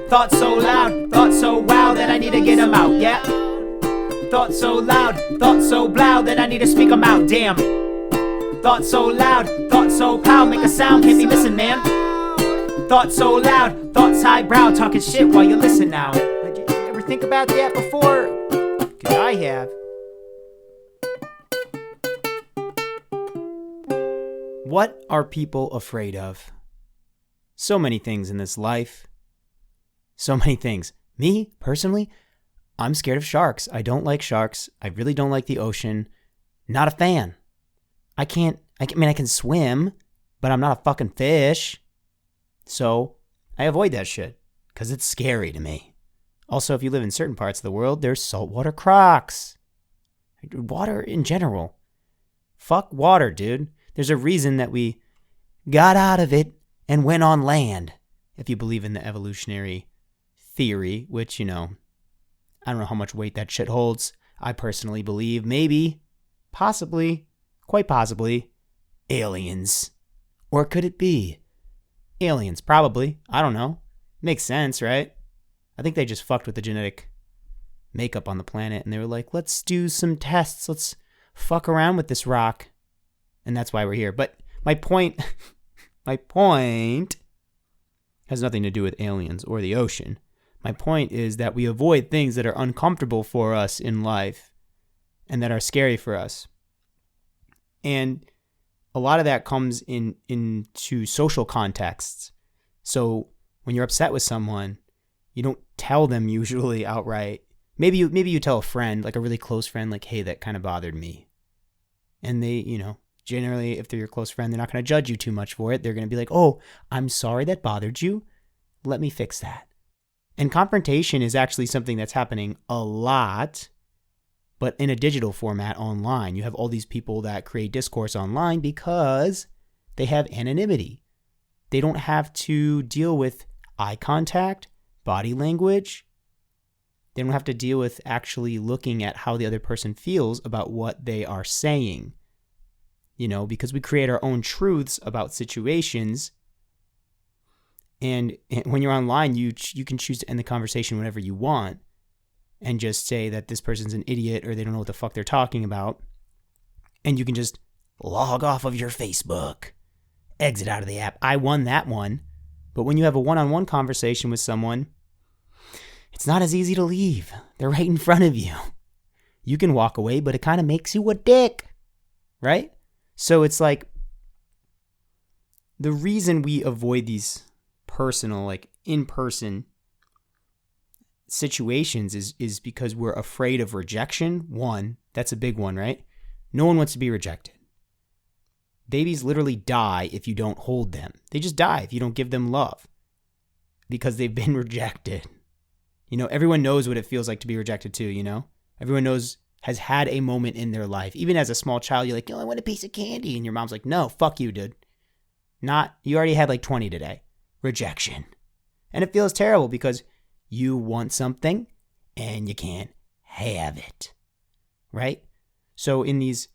Thoughts so loud, thoughts so wow that I need to get them out, yeah. Thoughts so loud, thoughts so loud that I need to speak them out, damn. Thoughts so loud, thoughts so pow, make a sound, can't be missing, man. Thoughts so loud, thoughts highbrow, talking shit while you listen now. Like, you ever think about that before? 'Cause I have. What are people afraid of? So many things in this life. So many things. Me, personally, I'm scared of sharks. I don't like sharks. I really don't like the ocean. Not a fan. I can swim, but I'm not a fucking fish. So I avoid that shit because it's scary to me. Also, if you live in certain parts of the world, there's saltwater crocs. Water in general. Fuck water, dude. There's a reason that we got out of it and went on land. If you believe in the evolutionary theory, which, I don't know how much weight that shit holds. I personally believe maybe, possibly, quite possibly, aliens. Or could it be? Aliens, probably. I don't know. Makes sense, right? I think they just fucked with the genetic makeup on the planet and they were like, let's do some tests. Let's fuck around with this rock. And that's why we're here. But my point has nothing to do with aliens or the ocean. My point is that we avoid things that are uncomfortable for us in life and that are scary for us. And a lot of that comes into social contexts. So when you're upset with someone, you don't tell them usually outright. Maybe you tell a friend, like a really close friend, like, hey, that kind of bothered me. And they, generally, if they're your close friend, they're not going to judge you too much for it. They're going to be like, oh, I'm sorry that bothered you. Let me fix that. And confrontation is actually something that's happening a lot, but in a digital format online. You have all these people that create discourse online because they have anonymity. They don't have to deal with eye contact, body language. They don't have to deal with actually looking at how the other person feels about what they are saying. Because we create our own truths about situations. And when you're online, you can choose to end the conversation whenever you want and just say that this person's an idiot or they don't know what the fuck they're talking about. And you can just log off of your Facebook, exit out of the app. I won that one. But when you have a one-on-one conversation with someone, it's not as easy to leave. They're right in front of you. You can walk away, but it kind of makes you a dick, right? So it's like the reason we avoid these personal, like in-person situations is because we're afraid of rejection. One, that's a big one, right? No one wants to be rejected. Babies literally die if you don't hold them. They just die if you don't give them love because they've been rejected. Everyone knows what it feels like to be rejected too, Everyone has had a moment in their life. Even as a small child, you're like, I want a piece of candy. And your mom's like, no, fuck you, dude. You already had like 20 today. Rejection. And it feels terrible because you want something and you can't have it. Right? So in these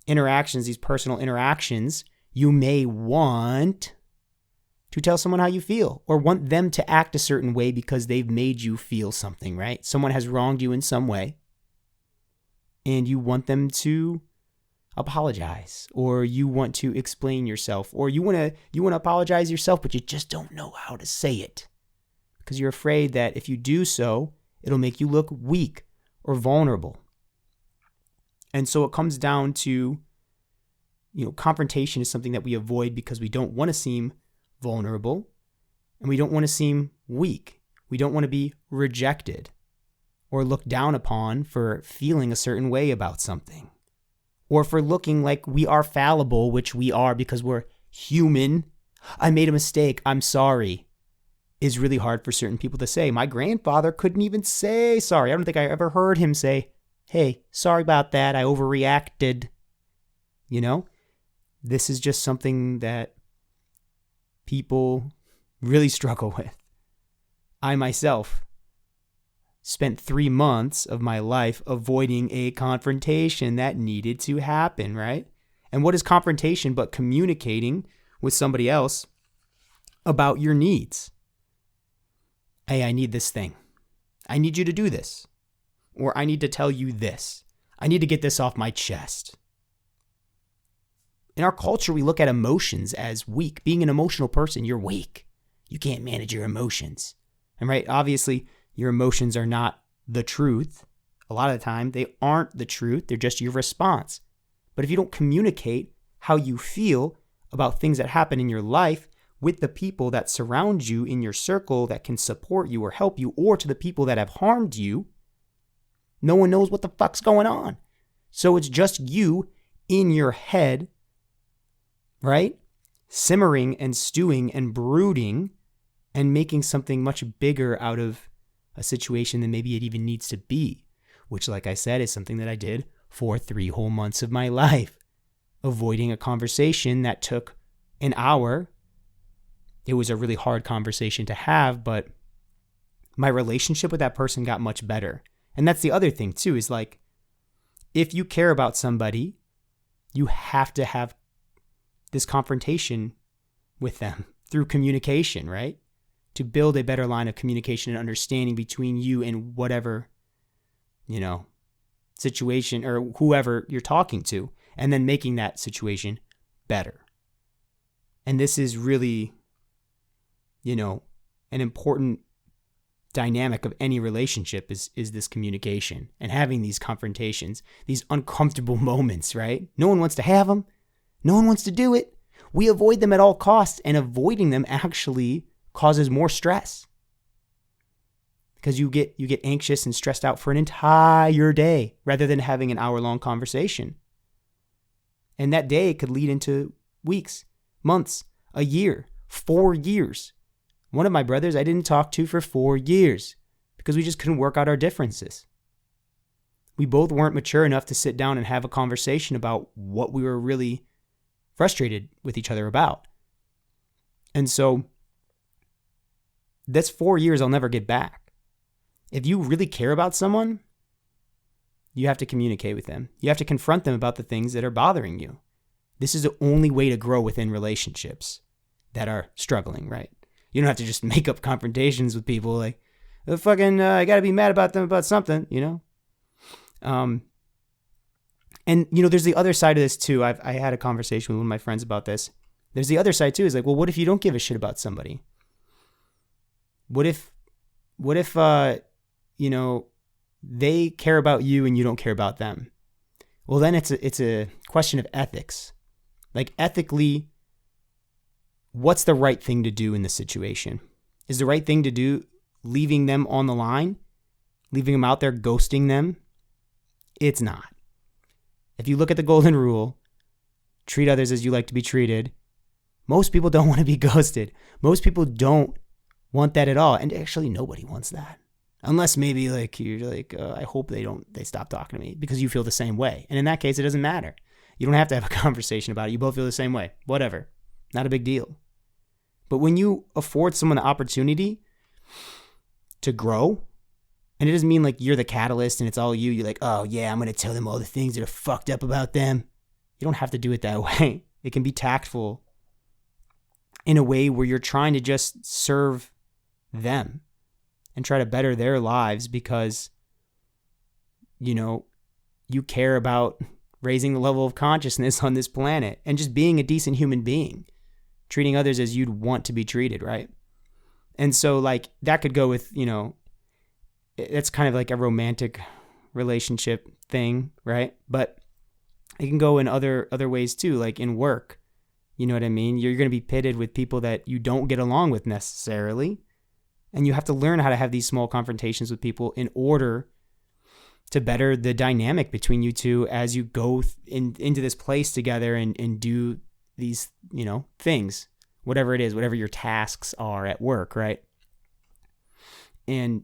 interactions, these personal interactions, you may want to tell someone how you feel or want them to act a certain way because they've made you feel something, right? Someone has wronged you in some way and you want them to apologize, or you want to explain yourself, or you want to apologize yourself, but you just don't know how to say it because you're afraid that if you do so, it'll make you look weak or vulnerable. And so it comes down to, confrontation is something that we avoid because we don't want to seem vulnerable and we don't want to seem weak. We don't want to be rejected or looked down upon for feeling a certain way about something. Or for looking like we are fallible, which we are because we're human. I made a mistake. I'm sorry. Is really hard for certain people to say. My grandfather couldn't even say sorry. I don't think I ever heard him say, hey, sorry about that. I overreacted. This is just something that people really struggle with. I myself spent 3 months of my life avoiding a confrontation that needed to happen, right? And what is confrontation but communicating with somebody else about your needs? hey, I need this thing. I need you to do this. Or I need to tell you this. I need to get this off my chest. In our culture, we look at emotions as weak. Being an emotional person, you're weak. You can't manage your emotions. And right, obviously, your emotions are not the truth. A lot of the time, they aren't the truth. They're just your response. But if you don't communicate how you feel about things that happen in your life with the people that surround you in your circle that can support you or help you, or to the people that have harmed you, no one knows what the fuck's going on. So it's just you in your head, right? Simmering and stewing and brooding and making something much bigger out of a situation than maybe it even needs to be, which, like I said, is something that I did for 3 whole months of my life, avoiding a conversation that took an hour. It was a really hard conversation to have, but my relationship with that person got much better. And that's the other thing too, is like, if you care about somebody, you have to have this confrontation with them through communication, right? To build a better line of communication and understanding between you and whatever, situation or whoever you're talking to, and then making that situation better. And this is really, an important dynamic of any relationship is this communication and having these confrontations, these uncomfortable moments, right? No one wants to have them. No one wants to do it. We avoid them at all costs, and avoiding them actually causes more stress because you get anxious and stressed out for an entire day rather than having an hour-long conversation. And that day could lead into weeks, months, a year, 4 years. One of my brothers I didn't talk to for 4 years because we just couldn't work out our differences. We both weren't mature enough to sit down and have a conversation about what we were really frustrated with each other about. And so that's 4 years I'll never get back. If you really care about someone, you have to communicate with them. You have to confront them about the things that are bothering you. This is the only way to grow within relationships that are struggling, right? You don't have to just make up confrontations with people like, I got to be mad about them about something, And, there's the other side of this too. I had a conversation with one of my friends about this. There's the other side too, is like, well, what if you don't give a shit about somebody? What if they care about you and you don't care about them? Well, then it's a question of ethics. Like, ethically, what's the right thing to do in this situation? Is the right thing to do leaving them on the line? Leaving them out there, ghosting them? It's not. If you look at the golden rule, treat others as you like to be treated, most people don't want to be ghosted. Most people don't want that at all. And actually, nobody wants that. Unless maybe like you're like, I hope they stop talking to me, because you feel the same way. And in that case, it doesn't matter. You don't have to have a conversation about it. You both feel the same way. Whatever. Not a big deal. But when you afford someone the opportunity to grow, and it doesn't mean like you're the catalyst and it's all you. You're like, oh yeah, I'm going to tell them all the things that are fucked up about them. You don't have to do it that way. It can be tactful in a way where you're trying to just serve them and try to better their lives because, you care about raising the level of consciousness on this planet and just being a decent human being, treating others as you'd want to be treated, right? And so like that could go with, it's kind of like a romantic relationship thing, right? But it can go in other ways too, like in work. You know what I mean? You're going to be pitted with people that you don't get along with necessarily. And you have to learn how to have these small confrontations with people in order to better the dynamic between you two as you go into this place together and do these, things, whatever it is, whatever your tasks are at work, right? And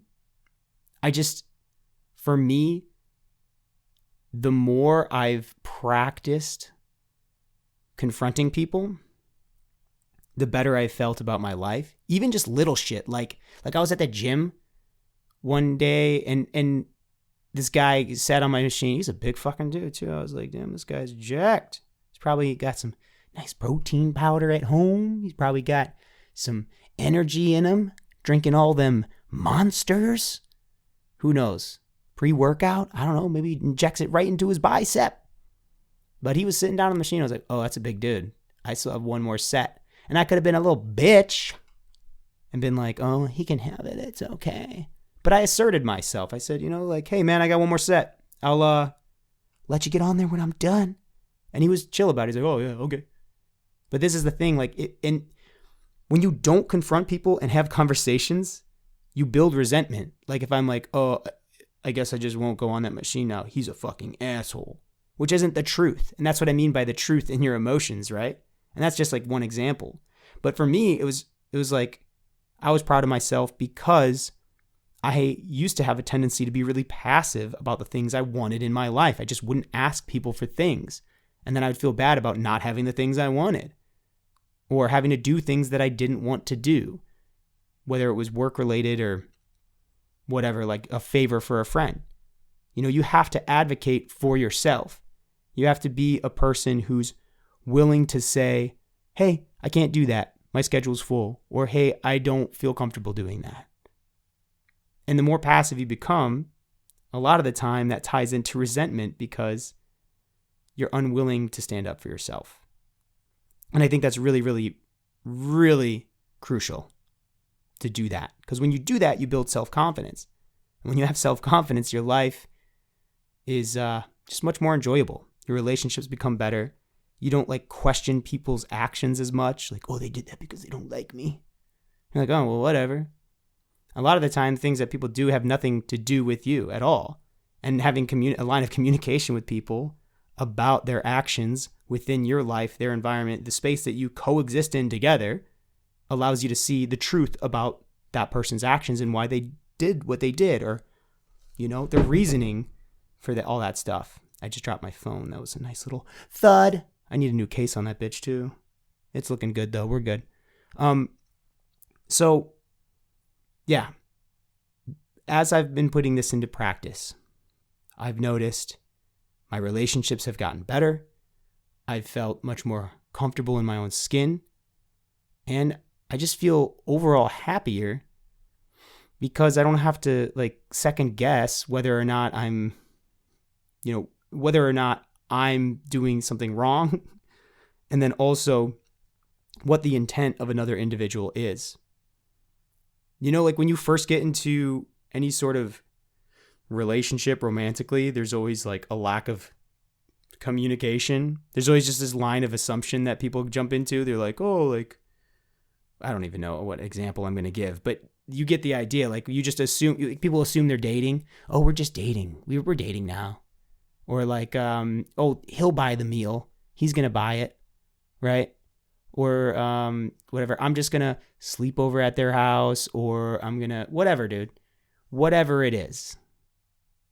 for me, the more I've practiced confronting people, the better I felt about my life. Even just little shit. Like I was at the gym one day and this guy sat on my machine. He's a big fucking dude too. I was like, damn, this guy's jacked. He's probably got some nice protein powder at home. He's probably got some energy in him, drinking all them monsters? Who knows? Pre-workout? I don't know. Maybe he injects it right into his bicep. But he was sitting down on the machine. I was like, oh, that's a big dude. I still have one more set. And I could have been a little bitch and been like, oh, he can have it. It's okay. But I asserted myself. I said, like, hey, man, I got one more set. I'll let you get on there when I'm done. And he was chill about it. He's like, oh, yeah, okay. But this is the thing. Like, and when you don't confront people and have conversations, you build resentment. Like if I'm like, oh, I guess I just won't go on that machine now. He's a fucking asshole, which isn't the truth. And that's what I mean by the truth in your emotions, right? And that's just like one example. But for me, it was like I was proud of myself because I used to have a tendency to be really passive about the things I wanted in my life. I just wouldn't ask people for things. And then I would feel bad about not having the things I wanted or having to do things that I didn't want to do, whether it was work related or whatever, like a favor for a friend. You have to advocate for yourself. You have to be a person who's willing to say, hey, I can't do that. My schedule's full. Or, hey, I don't feel comfortable doing that. And the more passive you become, a lot of the time that ties into resentment because you're unwilling to stand up for yourself. And I think that's really, really, really crucial to do that. Because when you do that, you build self-confidence. And when you have self-confidence, your life is just much more enjoyable. Your relationships become better. You don't like question people's actions as much. Like, oh, they did that because they don't like me. You're like, oh, well, whatever. A lot of the time, things that people do have nothing to do with you at all. And having a line of communication with people about their actions within your life, their environment, the space that you coexist in together allows you to see the truth about that person's actions and why they did what they did, or, their reasoning for all that stuff. I just dropped my phone. That was a nice little thud. I need a new case on that bitch too. It's looking good though. We're good. So yeah, as I've been putting this into practice, I've noticed my relationships have gotten better. I've felt much more comfortable in my own skin. And I just feel overall happier because I don't have to like second guess whether or not I'm doing something wrong. And then also what the intent of another individual is. Like when you first get into any sort of relationship romantically, there's always like a lack of communication. There's always just this line of assumption that people jump into. They're like, oh, like, I don't even know what example I'm going to give, but you get the idea. Like you just assume, people assume they're dating. Oh, we're just dating. We're dating now. Or like, oh, he'll buy the meal. He's going to buy it. Right. Or whatever. I'm just going to sleep over at their house, or I'm going to, whatever, dude. Whatever it is.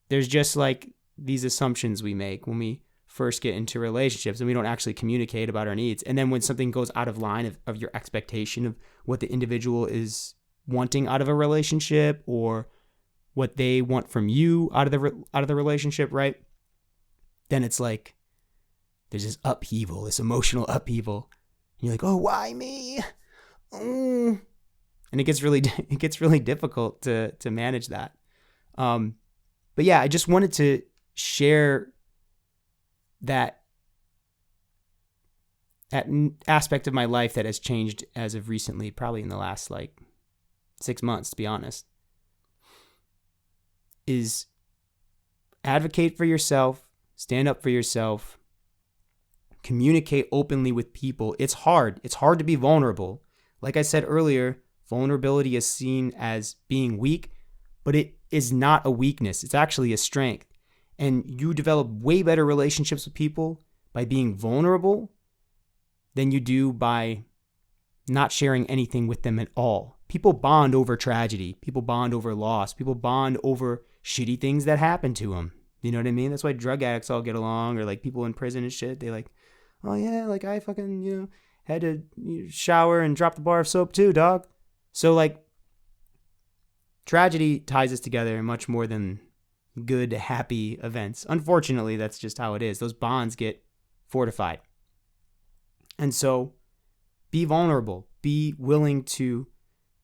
There's just like these assumptions we make when we first get into relationships and we don't actually communicate about our needs. And then when something goes out of line of your expectation of what the individual is wanting out of a relationship or what they want from you out of the relationship, right? Then it's like there's this upheaval, this emotional upheaval. And you're like, oh, why me? And it gets really difficult to manage that. But yeah, I just wanted to share that aspect of my life that has changed as of recently, probably in the last like 6 months, to be honest, is advocate for yourself, stand up for yourself, communicate openly with people. It's hard. It's hard to be vulnerable. Like I said earlier, vulnerability is seen as being weak, but it is not a weakness. It's actually a strength. And you develop way better relationships with people by being vulnerable than you do by not sharing anything with them at all. People bond over tragedy. People bond over loss. People bond over shitty things that happen to them. You know what I mean? That's why drug addicts all get along, or like people in prison and shit. They like, oh yeah, like I fucking, had to shower and drop the bar of soap too, dog. So like, tragedy ties us together much more than good, happy events. Unfortunately, that's just how it is. Those bonds get fortified. And so be vulnerable. Be willing to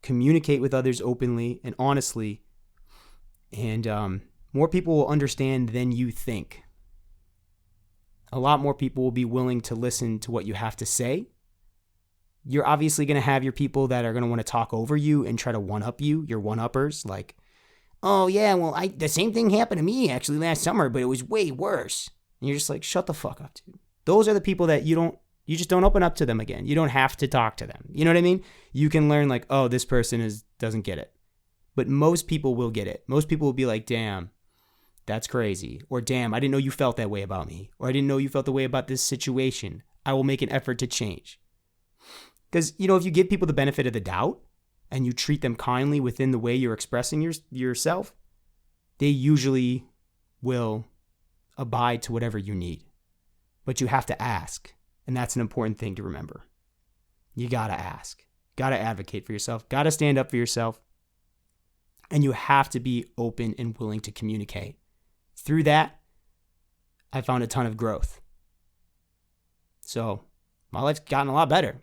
communicate with others openly and honestly, and more people will understand than you think. A lot more people will be willing to listen to what you have to say. You're obviously going to have your people that are going to want to talk over you and try to one-up you, your one-uppers, like, oh yeah, well, the same thing happened to me actually last summer, but it was way worse. And you're just like, shut the fuck up, dude. Those are the people that you just don't open up to them again. You don't have to talk to them. You know what I mean? You can learn like, oh, this person doesn't get it. But most people will get it. Most people will be like, damn, that's crazy. Or damn, I didn't know you felt that way about me. Or I didn't know you felt the way about this situation. I will make an effort to change. Because, if you give people the benefit of the doubt and you treat them kindly within the way you're expressing yourself, they usually will abide to whatever you need. But you have to ask. And that's an important thing to remember. You got to ask. Got to advocate for yourself. Got to stand up for yourself. And you have to be open and willing to communicate. Through that, I found a ton of growth. So my life's gotten a lot better.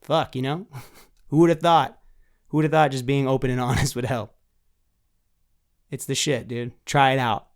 Fuck, Who would have thought? Who would have thought just being open and honest would help? It's the shit, dude. Try it out.